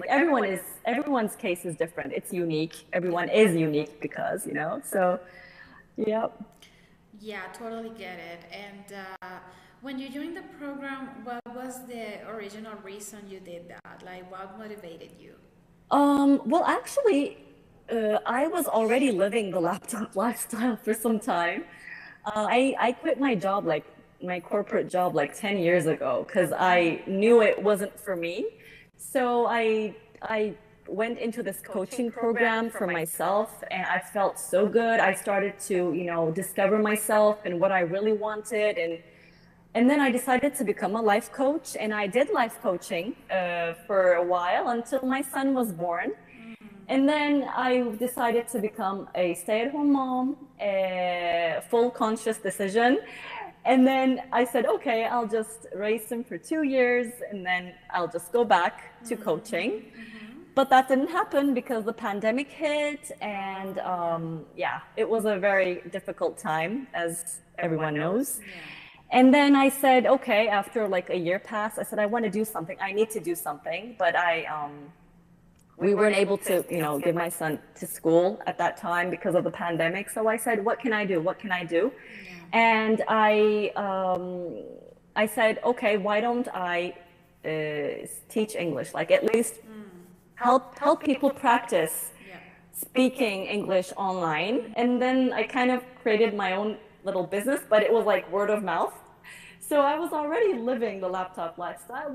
everyone's case is different. It's unique. Everyone is unique because, so yeah. Yeah, totally get it. And when you joined the program, what was the original reason you did that? Like, what motivated you? Well, actually, I was already living the laptop lifestyle for some time. I quit my job, like my corporate job, like 10 years ago because I knew it wasn't for me. So I went into this coaching program for myself, and I felt so good. I started to, discover myself and what I really wanted, and then I decided to become a life coach, and I did life coaching for a while until my son was born. And then I decided to become a stay-at-home mom, a full conscious decision. And then I said, okay, I'll just raise him for 2 years, and then I'll just go back to coaching. But that didn't happen because the pandemic hit, and yeah, it was a very difficult time, as everyone knows. Yeah. And then I said, okay, after like a year passed, I said, I want to do something. I need to do something. But we weren't able to, give my son to school at that time because of the pandemic. So I said, what can I do? What can I do? Yeah. And I said, okay, why don't I teach English? Like at least help people practice Yeah. speaking English online. And then I kind of created my own little business, but it was like word of mouth. So I was already living the laptop lifestyle.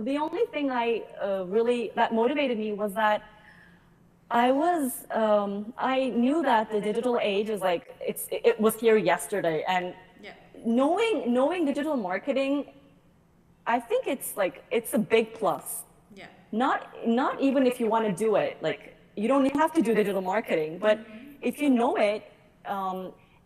The only thing I really that motivated me was that I knew that the digital age is like it was here yesterday, and Yeah. knowing digital marketing, I think it's a big plus. Yeah. Not even if you want to do it, like you don't have to do digital marketing, but if you know it,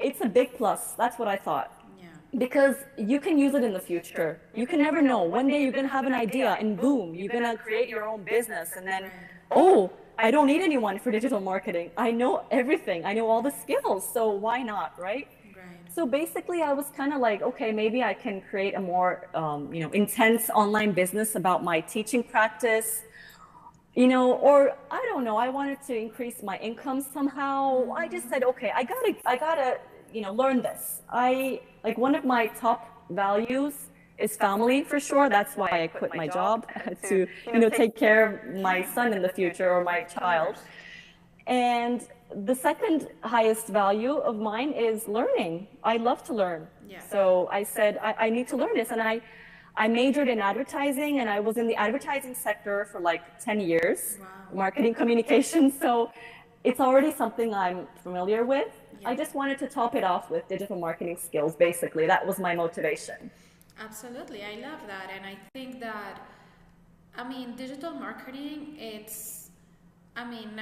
it's a big plus. That's what I thought. Yeah. Because you can use it in the future. You can never know. One day you're going to have an idea and boom, you're going to create your own business. And then, oh, I don't need anyone for digital marketing. I know everything. I know all the skills. So why not, right? Right. So basically I was kind of like, okay, maybe I can create a more, intense online business about my teaching practice, or I don't know, I wanted to increase my income somehow. I just said, okay, I gotta, learn this. Like one of my top values is family for sure. That's why I quit my job to, take care of my son in the future or my child. And the second highest value of mine is learning. I love to learn. Yeah. So I said, I need to learn this. And I majored in advertising, and I was in the advertising sector for like 10 years, Wow. marketing communications. So it's already something I'm familiar with. Yeah. I just wanted to top it off with digital marketing skills, basically. That was my motivation. Absolutely. I love that. And I think that, digital marketing,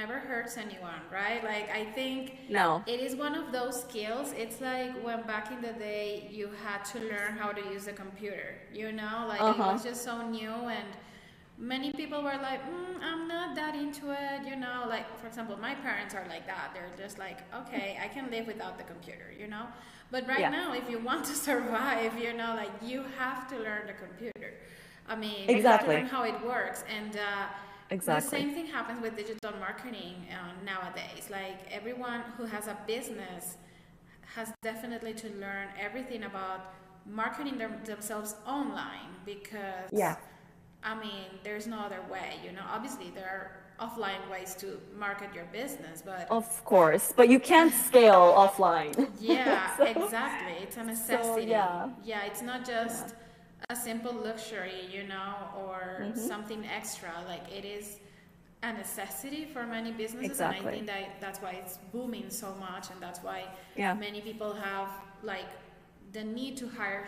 never hurts anyone, right? Like, I think No. it is one of those skills. It's like when back in the day you had to learn how to use a computer, like it was just so new, and many people were like, I'm not that into it, like, for example, my parents are like that. They're just like, okay, I can live without the computer, but right now, if you want to survive, like, you have to learn the computer. You have to learn how it works. And Exactly. the same thing happens with digital marketing nowadays. Like, everyone who has a business has definitely to learn everything about marketing themselves online, because there's no other way. Obviously there are offline ways to market your business, but of course, but you can't scale offline. yeah, exactly. It's a necessity. So, yeah, it's not just a simple luxury, or something extra. Like, it is a necessity for many businesses. Exactly. And I think that's why it's booming so much, and that's why many people have like the need to hire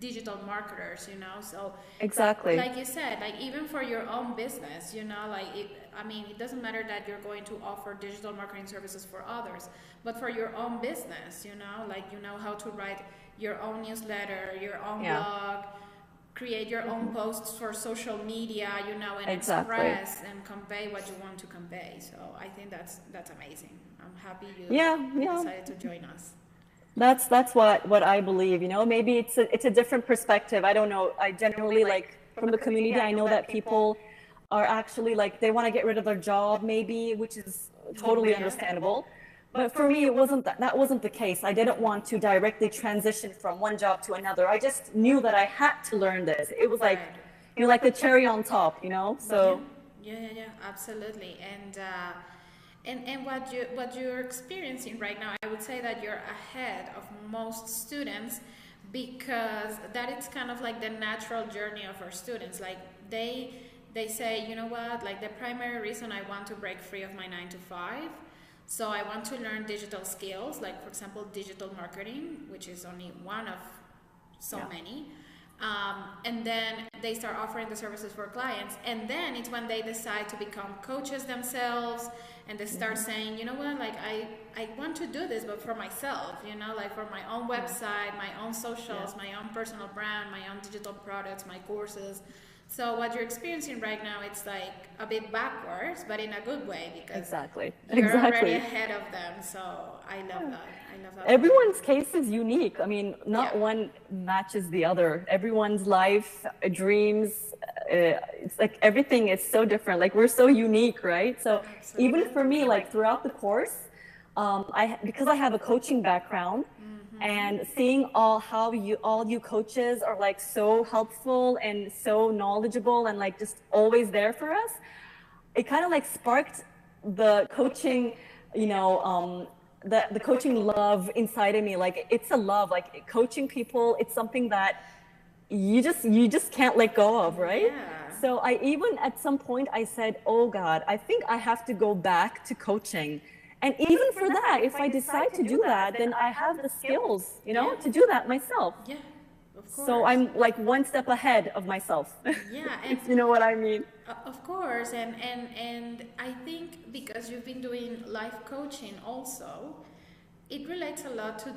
digital marketers, so exactly. like you said, like, even for your own business, like it doesn't matter that you're going to offer digital marketing services for others, but for your own business, like, how to write your own newsletter, your own blog, create your own posts for social media, and express and convey what you want to convey. So I think that's amazing. I'm happy you decided to join us. That's what I believe. Maybe it's a different perspective. I don't know. I generally, like, from the community, I know that people are actually like, they want to get rid of their job maybe, which is totally understandable. But for me, it wasn't that wasn't the case. I didn't want to directly transition from one job to another. I just knew that I had to learn this. It was like, Right. like the cherry on top, So Absolutely. And what you're experiencing right now, I would say that you're ahead of most students because that is kind of like the natural journey of our students. Like they say, you know what, like the primary reason I want to break free of my 9 to 5. So I want to learn digital skills, like for example, digital marketing, which is only one of so many. And then they start offering the services for clients. And then it's when they decide to become coaches themselves and they start saying, you know what, like I want to do this, but for myself, like for my own website, my own socials, my own personal brand, my own digital products, my courses. So what you're experiencing right now, it's like a bit backwards, but in a good way because you're already ahead of them. So I love that. I love that. Everyone's case is unique. I mean, not one matches the other. Everyone's life, dreams, it's like everything is so different. Like we're so unique, right? So even for me, like throughout the course, because I have a coaching background, and seeing all you coaches are like so helpful and so knowledgeable and like just always there for us, it kind of like sparked the coaching, the coaching love inside of me. Like it's a love, like coaching people, it's something that you just can't let go of, right? So I even at some point I said, oh God, I think I have to go back to coaching. And even for that, if I decide to do that, then I have the skills, to do that myself. Yeah, of course. So I'm like one step ahead of myself. Yeah, and you know what I mean? Of course, and I think because you've been doing life coaching also, it relates a lot to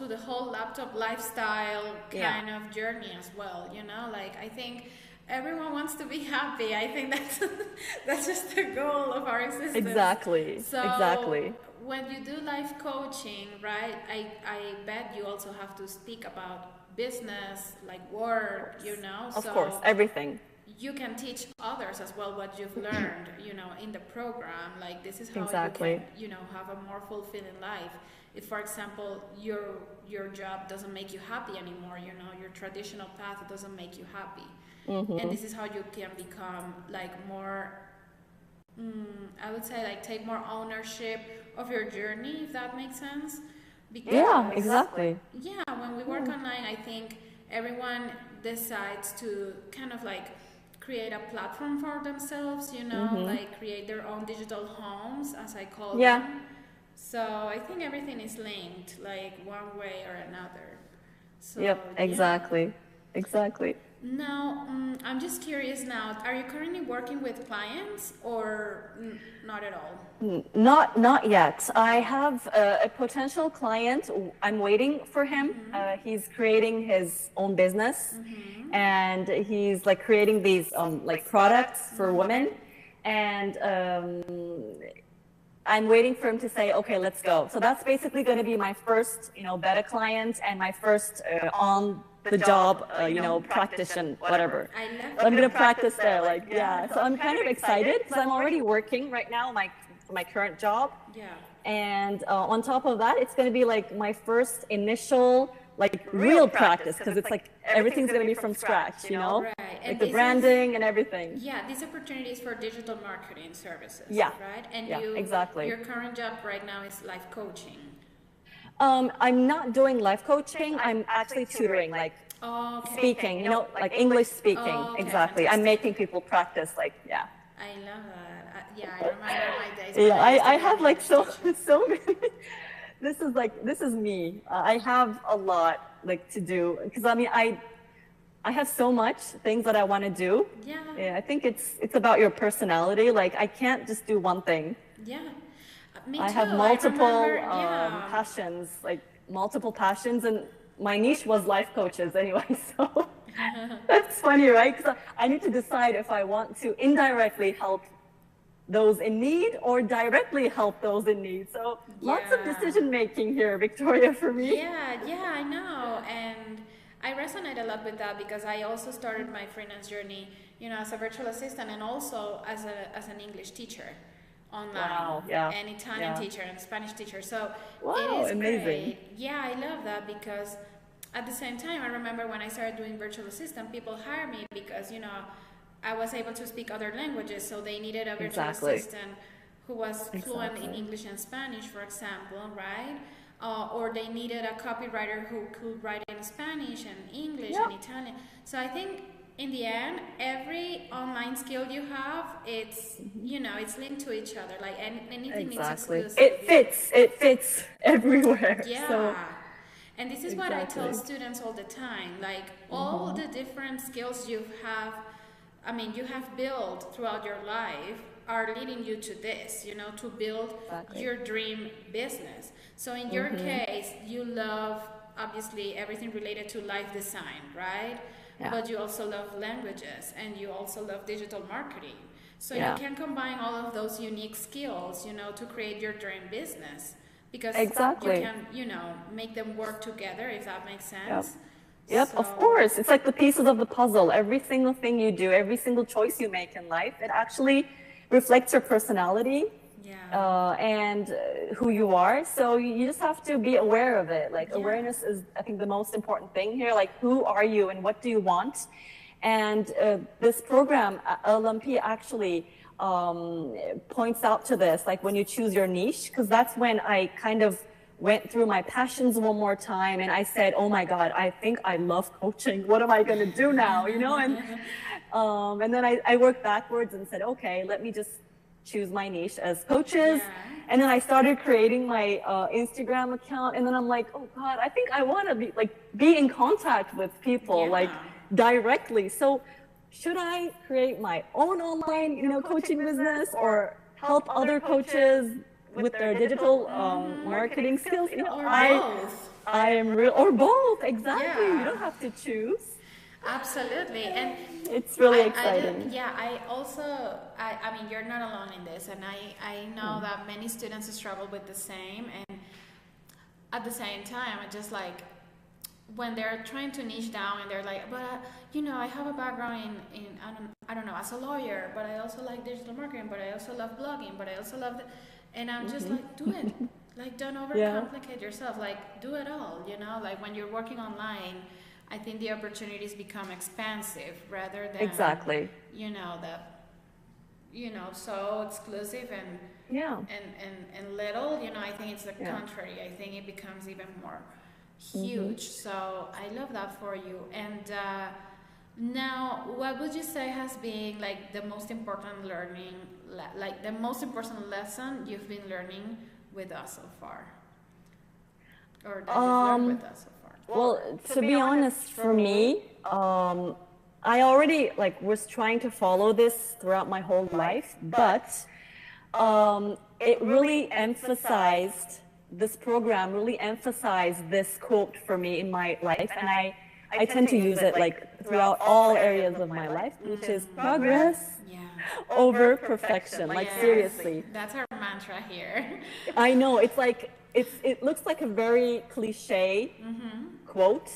the whole laptop lifestyle kind of journey as well. Like I think everyone wants to be happy. I think that's just the goal of our existence. Exactly. So exactly. When you do life coaching, right? I bet you also have to speak about business, like work, Of course, everything. You can teach others as well what you've learned, in the program. Like this is how exactly. you can, have a more fulfilling life. If, for example, your job doesn't make you happy anymore, your traditional path doesn't make you happy. And this is how you can become like more, I would say like take more ownership of your journey, if that makes sense. Because, exactly. Yeah, when we work online, I think everyone decides to kind of like create a platform for themselves, like create their own digital homes, as I call them. So I think everything is linked, like one way or another. So, exactly. Now, I'm just curious now, are you currently working with clients or not at all? Not yet. I have a potential client. I'm waiting for him. He's creating his own business and he's like creating these like products for women. And I'm waiting for him to say, okay, let's go. So that's basically going to be my first, beta client and my first on the job, practitioner, whatever. So I'm going to practice there, like, So I'm kind of excited because I'm already working right now, my current job. And on top of that, it's going to be like my first initial, like real practice because it's like everything's going to be from scratch, Right. Like the branding and everything. Yeah, these opportunities for digital marketing services. Yeah. Right? And exactly. Your current job right now is life coaching. I'm not doing life coaching. I'm actually tutoring, like speaking, like English speaking. Exactly. I'm making people practice, like, I love that. I remember my days. I have like so many. This is me. I have a lot like to do because I mean I have so much things that I want to do. I think it's about your personality. Like I can't just do one thing. Me too. I have multiple passions, like multiple passions, and my niche was life coaches anyway. So that's funny, right? Because I need to decide if I want to indirectly help those in need or directly help those in need. So lots of decision making here, Victoria, for me. Yeah, I know. And I resonate a lot with that because I also started my freelance journey, as a virtual assistant and also as an English teacher online, Wow. Yeah. and Italian Yeah. teacher and Spanish teacher. So it Wow. is Amazing. great. Yeah, I love that because at the same time, I remember when I started doing virtual assistant, people hired me because, I was able to speak other languages. So they needed a virtual Exactly. assistant who was fluent in Exactly. English and Spanish, for example, right? Or they needed a copywriter who could write in Spanish and English Yep. and Italian. So I think in the end, every online skill you have, it's it's linked to each other. Like anything is Exactly. exclusive. It fits everywhere. So Yeah. And this is what I tell exactly. students all the time. Like all the different skills you have built throughout your life are leading you to this, to build Exactly. your dream business. So in your case, you love obviously everything related to life design, right? Yeah. But you also love languages and you also love digital marketing. So Yeah. you can combine all of those unique skills, to create your dream business because Exactly. you can, make them work together, if that makes Yep. sense. Yep, of So- course. It's like the pieces of the puzzle. Every single thing you do, every single choice you make in life, it actually reflects your personality Yeah. and who you are. So you just have to be aware of it. Like Yeah. awareness is, I think, the most important thing here. Like, who are you and what do you want? And this program, LLMP, actually points out to this, like when you choose your niche, because that's when I kind of went through my passions one more time and I said, oh my God, I think I love coaching. What am I going to do now? And then I worked backwards and said, okay, let me just choose my niche as coaches. Yeah. And then I started creating my Instagram account. And then I'm like, oh God, I think I want to be in contact with people, Yeah. directly. So should I create my own online, coaching business or help other coaches with their digital marketing skills? Or both. I am real, or both. Exactly. Yeah. You don't have to choose. Absolutely. And It's really exciting. I also, I mean, you're not alone in this. And I know that many students struggle with the same. And at the same time, I just like, when they're trying to niche down and they're like, but I have a background in I don't know, as a lawyer, but I also like digital marketing, but I also love blogging, but I also love and I'm just like, do it. Like, don't overcomplicate yourself. Like, do it all, like when you're working online, I think the opportunities become expansive rather than Exactly. So exclusive and and little. I think it's the contrary. I think it becomes even more huge. So I love that for you. And now, what would you say has been like the most important learning, like the most important lesson you've been learning with us so far, or that you've learned with us so far? Well, to be honest, for me, I already was trying to follow this throughout my whole life, but it really emphasized, this program really emphasized this quote for me in my life, and I tend to use it throughout all areas of my life, which is progress over perfection. Seriously. That's our mantra here. I know, it looks like a very cliche quote,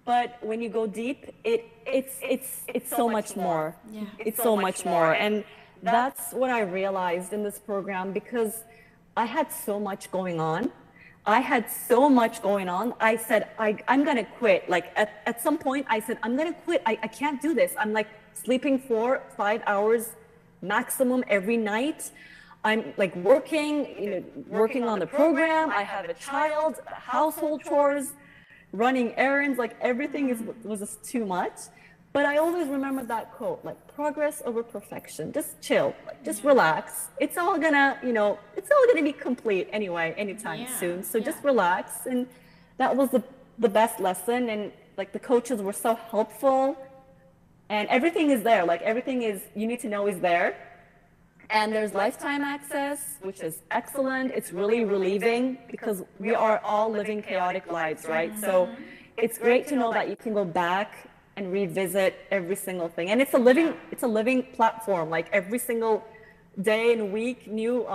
but when you go deep, it's so much more. Yeah. It's so much more. And that's what I realized in this program, because I had so much going on. I said, I'm going to quit. At some point, I said, I'm going to quit. I can't do this. I'm sleeping 4-5 hours maximum every night. I'm working on the program. I have a child, household chores, running errands. Everything was just too much. But I always remember that quote, progress over perfection. Just chill, just relax. It's all gonna be complete anyway, anytime soon. So just relax. And that was the best lesson. And the coaches were so helpful. And everything is there. Everything you need to know is there. And there's lifetime access, which is excellent. It's really relieving because we are all living chaotic lives, right? So it's great to know that you can go back and revisit every single thing. And it's a living platform. Every single day and week, new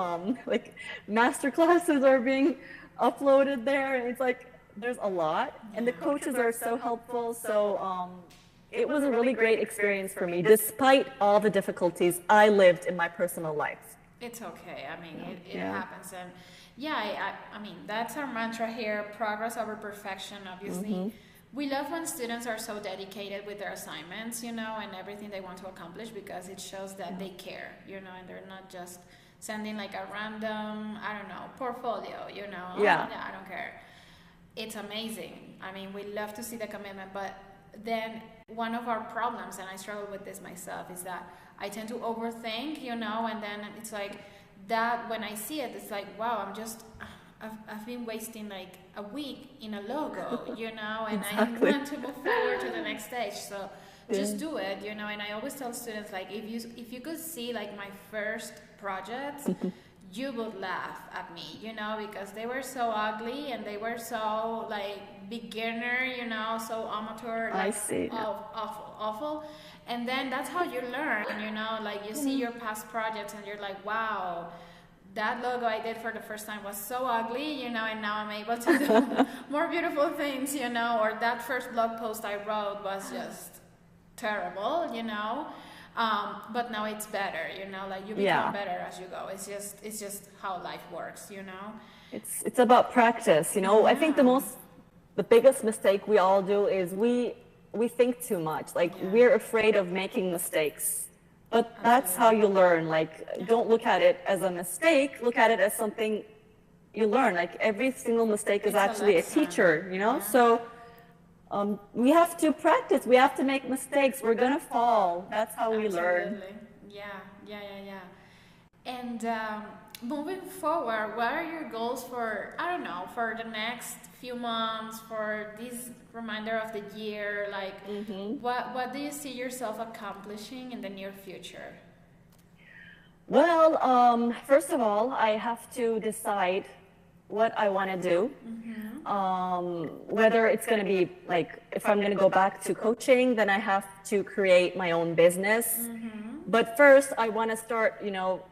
master classes are being uploaded there. And it's there's a lot, and the coaches are so helpful. So it was a really great experience for me, despite all the difficulties I lived in my personal life. It's okay. I mean, it happens. And yeah, I mean, that's our mantra here, progress over perfection, obviously. We love when students are so dedicated with their assignments, you know, and everything they want to accomplish, because it shows that they care, you know, and they're not just sending like a random, I don't know, portfolio, you know. Yeah. I don't care. It's amazing. I mean, we love to see the commitment, but then one of our problems, and I struggle with this myself, is that I tend to overthink, you know, and then it's like that when I see it, it's like, wow, I've been wasting like a week in a logo, you know, and Exactly. I want to move forward to the next stage. So just do it, you know. And I always tell students, like, if you could see like my first projects, you would laugh at me, you know, because they were so ugly and they were so like beginner, you know, so amateur, like I see. awful. And then that's how you learn, you know, like you see your past projects and you're like, wow, that logo I did for the first time was so ugly, you know, and now I'm able to do more beautiful things, you know, or that first blog post I wrote was just terrible, you know. But now it's better, you know, like you become better as you go. It's just how life works, you know. It's about practice, you know. I think the biggest mistake we all do is we think too much. Like we're afraid of making mistakes. But that's how you learn. Like, don't look at it as a mistake. Look at it as something you learn. Like every single mistake is actually a teacher, you know. So we have to practice. We have to make mistakes. We're gonna fall. That's how we learn. Yeah. And moving forward, what are your goals for, I don't know, for the next few months, for this reminder of the year? Like, what do you see yourself accomplishing in the near future? Well, first of all, I have to decide what I want to do. Whether it's going to be like, if I'm going to go back to coaching, then I have to create my own business. But first, I want to start, you know,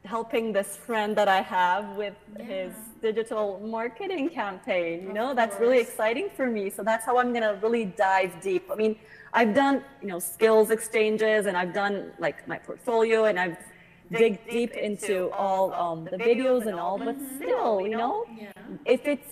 helping this friend that I have with his digital marketing campaign. You know, that's really exciting for me. So that's how I'm going to really dive deep. I mean, I've done, you know, skills exchanges, and I've done like my portfolio, and I've dig deep into all the videos and all, but still, you know,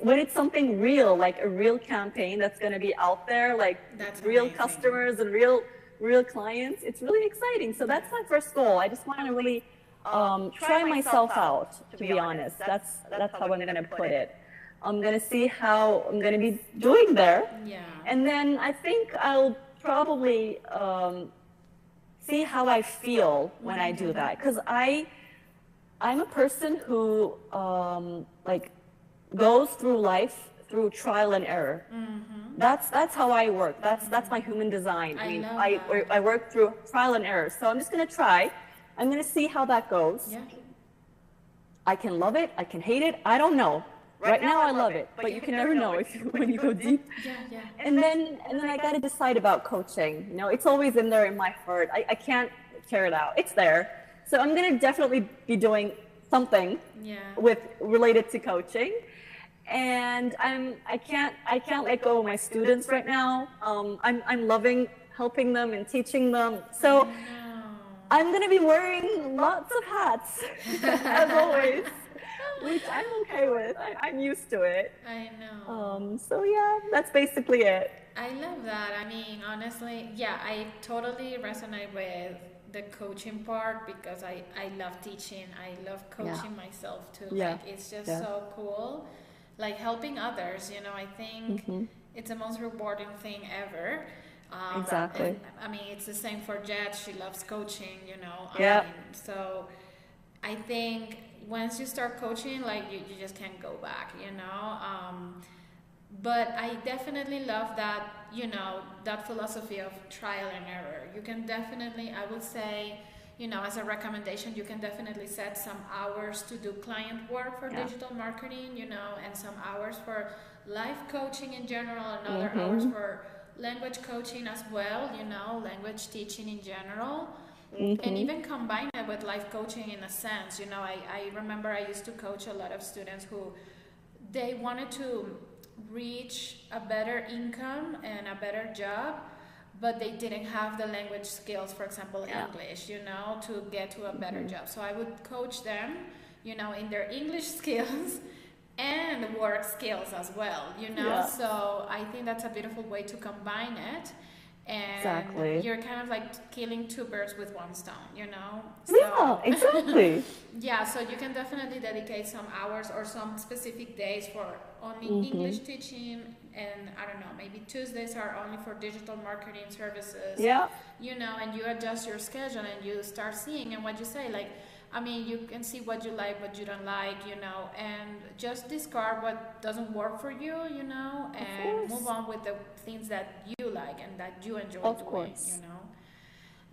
when it's something real, like a real campaign that's going to be out there, like real customers and real clients, it's really exciting. So that's my first goal. I just want to really try myself out, to be honest. That's how I'm going to put it. I'm going to see how I'm going to be doing there. And then I think I'll probably see how I feel when I do that, because I'm a person who like goes through life through trial and error. That's how I work. That's my human design. I mean, I work through trial and error. So I'm just gonna try. I'm gonna see how that goes. I can love it. I can hate it. I don't know. Right now I love it, but you can never know when you go deep. And then I got to decide about coaching. You know, it's always in there in my heart. I can't tear it out. It's there. So I'm going to definitely be doing something related to coaching. And I can't let go of my students right now. I'm loving helping them and teaching them. So I'm going to be wearing lots of hats, as always. Which I'm okay with. I'm used to it. I know. So yeah, that's basically it. I love that. I mean, honestly, yeah, I totally resonate with the coaching part, because I love teaching. I love coaching myself too. Like, it's just so cool. Like helping others, you know, I think it's the most rewarding thing ever. Exactly. And, I mean, it's the same for Jet. She loves coaching, you know. So I think once you start coaching, like you just can't go back, you know. But I definitely love that, you know, that philosophy of trial and error. You can definitely, I would say, you know, as a recommendation, you can definitely set some hours to do client work for digital marketing, you know, and some hours for life coaching in general, and other hours for language coaching as well, you know, language teaching in general. And even combine it with life coaching in a sense. You know, I remember I used to coach a lot of students who they wanted to reach a better income and a better job, but they didn't have the language skills, for example, English, you know, to get to a better job. So I would coach them, you know, in their English skills and work skills as well, you know. So I think that's a beautiful way to combine it. And you're kind of like killing two birds with one stone, you know. So, exactly. Yeah, so you can definitely dedicate some hours or some specific days for only English teaching, and I don't know, maybe Tuesdays are only for digital marketing services. You know, and you adjust your schedule and you start seeing, and what you say, like, I mean, you can see what you like, what you don't like, you know, and just discard what doesn't work for you, you know, and move on with the things that you like and that you enjoy doing, you know.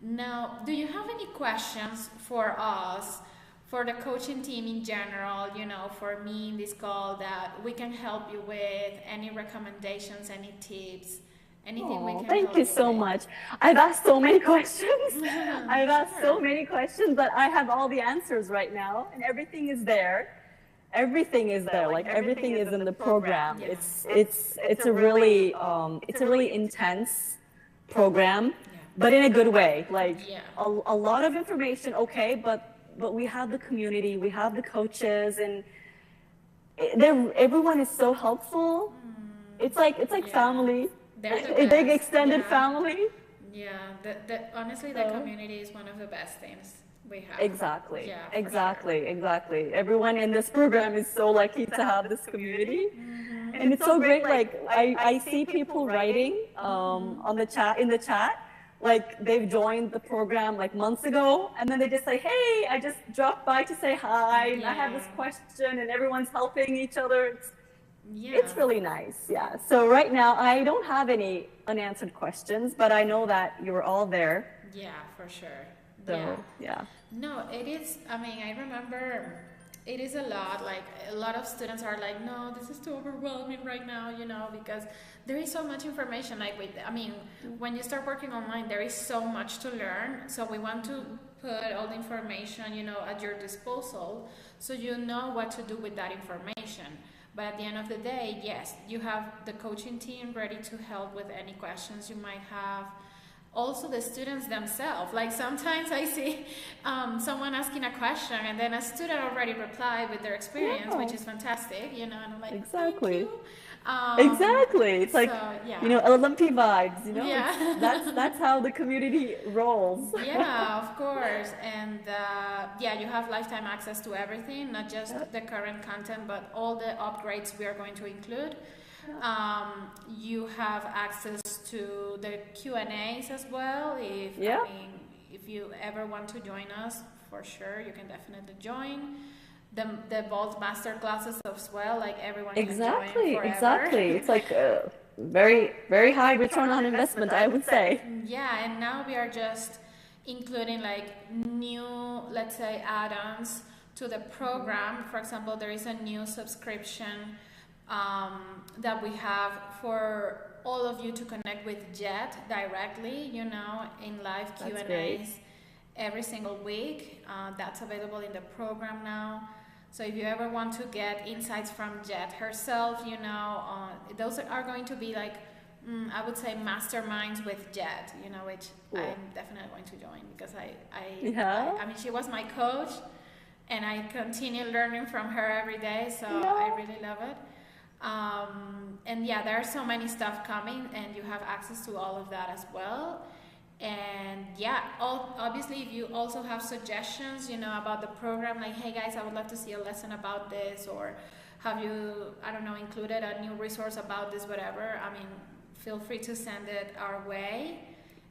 Now, do you have any questions for us, for the coaching team in general, you know, for me in this call that we can help you with? Any recommendations, any tips? Anything we can thank you so much. I've asked so many questions. I've asked so many questions, but I have all the answers right now, and everything is there. Everything is there. Like everything is in the program. It's a really intense program, but in a good way. Like a lot of information, okay, but we have the community, we have the coaches, and everyone is so helpful. It's like family. A big extended family. Yeah, honestly, the community is one of the best things we have. Exactly. Yeah, exactly. Everyone in this program is so lucky to have this community. And it's so great. Like I see people writing on the chat, in the chat, like they've joined the program like months ago, and then they just say, hey, I just dropped by to say hi, and I have this question, and everyone's helping each other. It's really nice, So right now, I don't have any unanswered questions, but I know that you're all there. Yeah, for sure. So, No, it is, I mean, I remember it is a lot. Like, a lot of students are like, no, this is too overwhelming right now, you know, because there is so much information. Like, when you start working online, there is so much to learn. So we want to put all the information, you know, at your disposal so you know what to do with that information. But at the end of the day, yes, you have the coaching team ready to help with any questions you might have. Also, the students themselves. Like sometimes I see someone asking a question and then a student already replied with their experience, which is fantastic, you know, and I'm like, exactly. Thank you. Exactly. It's like, you know, LLMP vibes, you know? Yeah. That's how the community rolls. Yeah, of course. And you have lifetime access to everything, not just the current content, but all the upgrades we are going to include. You have access to the Q&As as well. If you ever want to join us, for sure, you can definitely join. The Vault master classes as well, like everyone can join forever. Exactly. It's like a very, very high return on investment, I would say. Yeah, and now we are just including like new, let's say, add-ons to the program. For example, there is a new subscription that we have for all of you to connect with Jet directly, you know, in live Q&As every single week. That's available in the program now. So if you ever want to get insights from Jet herself, you know, those are going to be like, I would say masterminds with Jet, you know, which I'm definitely going to join because I mean, she was my coach and I continue learning from her every day. So I really love it. And there are so many stuff coming and you have access to all of that as well. And obviously if you also have suggestions, you know, about the program, like, hey guys, I would love to see a lesson about this, or have you, I don't know, included a new resource about this, whatever, I mean, feel free to send it our way.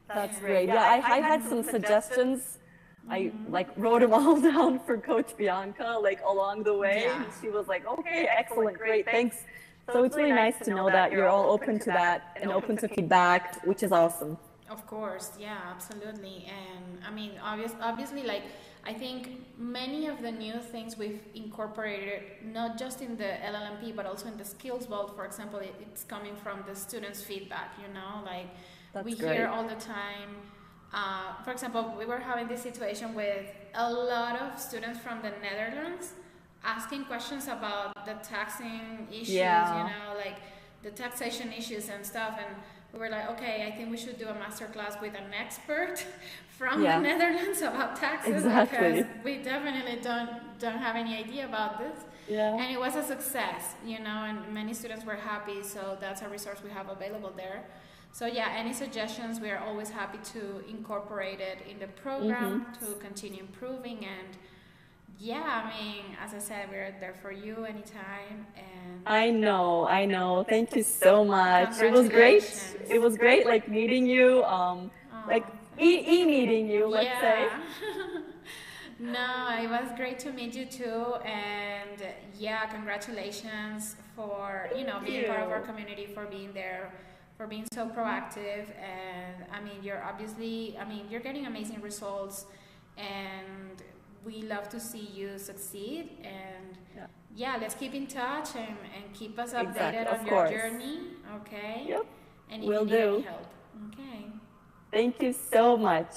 That's great. Yeah, I had some suggestions. I like wrote them all down for Coach Bianca, like along the way. And she was like, okay, excellent, great, thanks. So it's really nice to know that you're all open to that and open to feedback, which is awesome. Of course, yeah, absolutely. And I mean, obviously, like, I think many of the new things we've incorporated, not just in the LLMP, but also in the skills vault, for example, it's coming from the students' feedback, you know, like we hear all the time. For example, we were having this situation with a lot of students from the Netherlands asking questions about the taxing issues, you know, like the taxation issues and stuff. And we were like, okay, I think we should do a master class with an expert from the Netherlands about taxes, because we definitely don't have any idea about this. And it was a success, you know, and many students were happy. So that's a resource we have available there. So yeah, any suggestions, we are always happy to incorporate it in the program to continue improving. And yeah, I mean, as I said, we're there for you anytime. And I know. Thank you so much. It was great. It was great, like meeting you, like meeting you, let's say. No, it was great to meet you too. And yeah, congratulations for, you know, being part of our community, for being there, for being so proactive. And I mean, you're obviously, I mean, you're getting amazing results, and we love to see you succeed. And yeah, let's keep in touch and keep us updated on your journey. Okay. Yep. And if you need any help. Okay. Thank you so much.